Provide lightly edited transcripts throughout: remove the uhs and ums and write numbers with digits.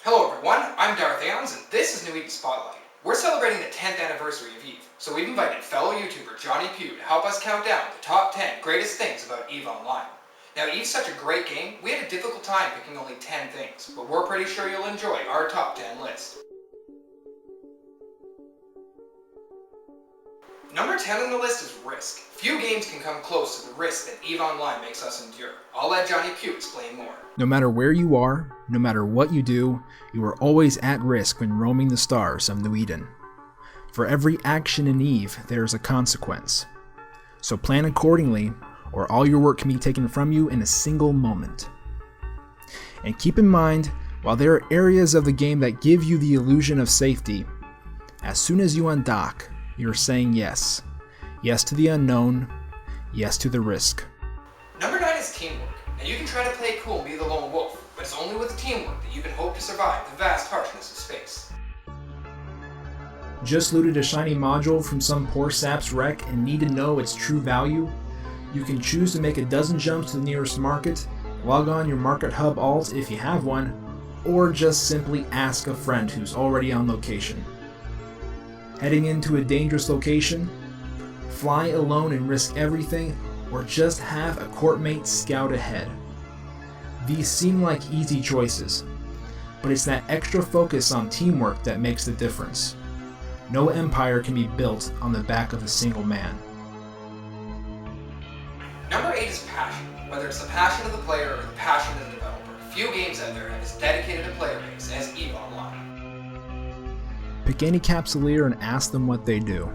Hello everyone, I'm Darth Aons, and this is New Eden Spotlight. We're celebrating the 10th anniversary of EVE, so we've invited fellow YouTuber JonnyPew to help us count down the top 10 greatest things about EVE Online. Now, EVE's such a great game, we had a difficult time picking only 10 things, but we're pretty sure you'll enjoy our top 10 list. Number 10 on the list is risk. Few games can come close to the risk that EVE Online makes us endure. I'll let JonnyPew explain more. No matter where you are, no matter what you do, you are always at risk when roaming the stars of New Eden. For every action in EVE, there is a consequence. So plan accordingly, or all your work can be taken from you in a single moment. And keep in mind, while there are areas of the game that give you the illusion of safety, as soon as you undock, you're saying yes. Yes to the unknown, yes to the risk. Number 9 is teamwork. Now you can try to play it cool and be the lone wolf, but it's only with teamwork that you can hope to survive the vast harshness of space. Just looted a shiny module from some poor sap's wreck and need to know its true value? You can choose to make a dozen jumps to the nearest market, log on your Market Hub alt if you have one, or just simply ask a friend who's already on location. Heading into a dangerous location? Fly alone and risk everything, or just have a courtmate scout ahead. These seem like easy choices, but it's that extra focus on teamwork that makes the difference. No empire can be built on the back of a single man. Number 8 is passion. Whether it's the passion of the player or the passion of the developer, few games out there have as dedicated a player base as EVE Online. Pick any capsuleer and ask them what they do.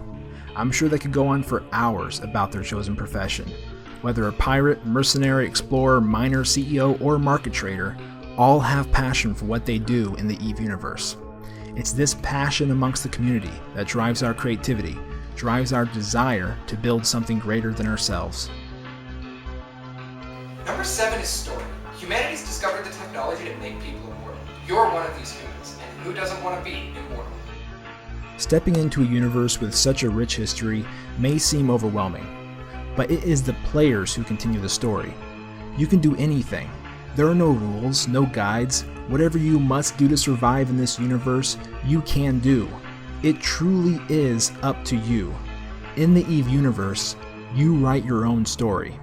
I'm sure they could go on for hours about their chosen profession. Whether a pirate, mercenary, explorer, miner, CEO, or market trader, all have passion for what they do in the EVE universe. It's this passion amongst the community that drives our creativity, drives our desire to build something greater than ourselves. Number 7 is story. Humanity's discovered the technology to make people immortal. You're one of these humans, and who doesn't want to be immortal? Stepping into a universe with such a rich history may seem overwhelming, but it is the players who continue the story. You can do anything. There are no rules, no guides. Whatever you must do to survive in this universe, you can do. It truly is up to you. In the EVE universe, you write your own story.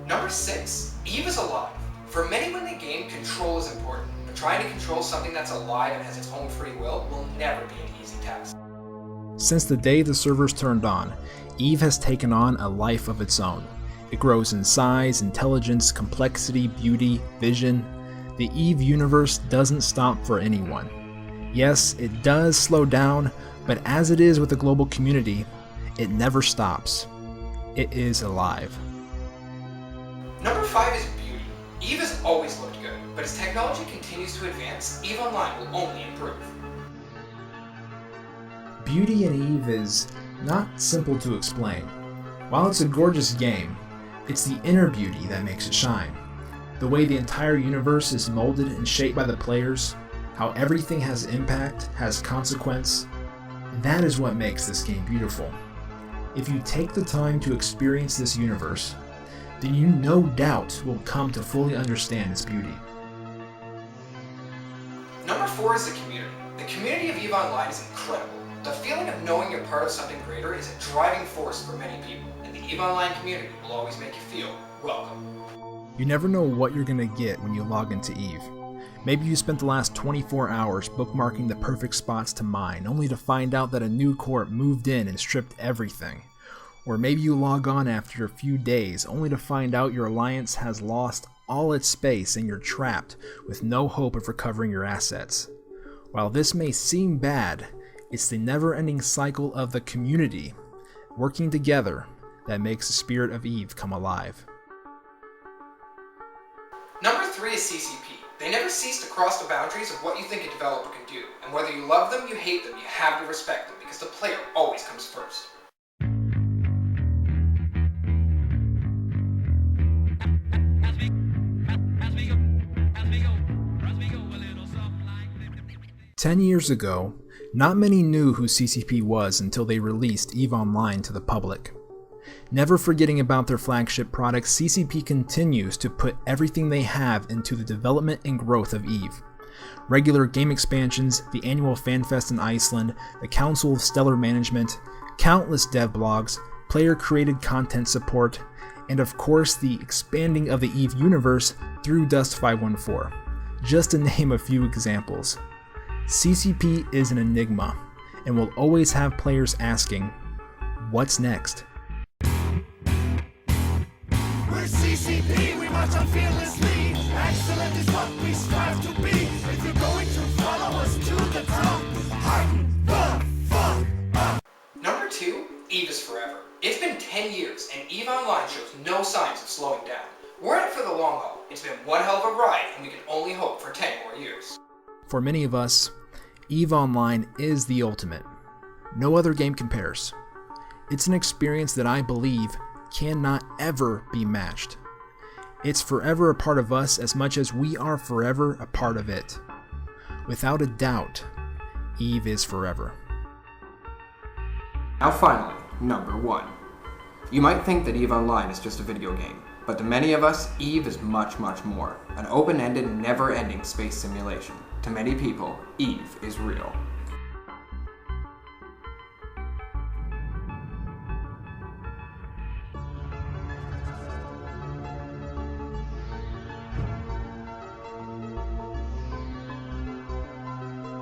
Number 6, EVE is alive. For many in the game, control is important, but trying to control something that's alive and has its own free will never be an easy task. Since the day the servers turned on, EVE has taken on a life of its own. It grows in size, intelligence, complexity, beauty, vision. The EVE universe doesn't stop for anyone. Yes, it does slow down, but as it is with the global community, it never stops. It is alive. Number 5 is beauty. EVE has always looked good, but as technology continues to advance, EVE Online will only improve. Beauty in EVE is not simple to explain. While it's a gorgeous game, it's the inner beauty that makes it shine. The way the entire universe is molded and shaped by the players, how everything has impact, has consequence, that is what makes this game beautiful. If you take the time to experience this universe, then you no doubt will come to fully understand its beauty. Number 4 is the community. The community of EVE Online is incredible. The feeling of knowing you're part of something greater is a driving force for many people, and the EVE Online community will always make you feel welcome. You never know what you're going to get when you log into EVE. Maybe you spent the last 24 hours bookmarking the perfect spots to mine, only to find out that a new corp moved in and stripped everything. Or maybe you log on after a few days, only to find out your alliance has lost all its space and you're trapped with no hope of recovering your assets. While this may seem bad, it's the never-ending cycle of the community working together that makes the spirit of EVE come alive. Number 3 is CCP. They never cease to cross the boundaries of what you think a developer can do, and whether you love them, you hate them, you have to respect them, because the player always comes first. "10 years ago, not many knew who CCP was until they released EVE Online to the public. Never forgetting about their flagship product, CCP continues to put everything they have into the development and growth of EVE. Regular game expansions, the annual FanFest in Iceland, the Council of Stellar Management, countless dev blogs, player-created content support, and of course the expanding of the EVE universe through Dust 514, just to name a few examples. CCP is an enigma, and will always have players asking, what's next? We're CCP, we march on fearlessly. Excellent is what we strive to be. If you're going to follow us to the top, harden the fuck up. Number 2, EVE is forever. It's been 10 years, and EVE Online shows no signs of slowing down. We're in it for the long haul. It's been one hell of a ride, and we can only hope for 10 more years. For many of us, EVE Online is the ultimate. No other game compares. It's an experience that I believe cannot ever be matched. It's forever a part of us as much as we are forever a part of it. Without a doubt, EVE is forever. Now finally, number 1. You might think that EVE Online is just a video game, but to many of us, EVE is much, much more. An open-ended, never-ending space simulation. To many people, EVE is real.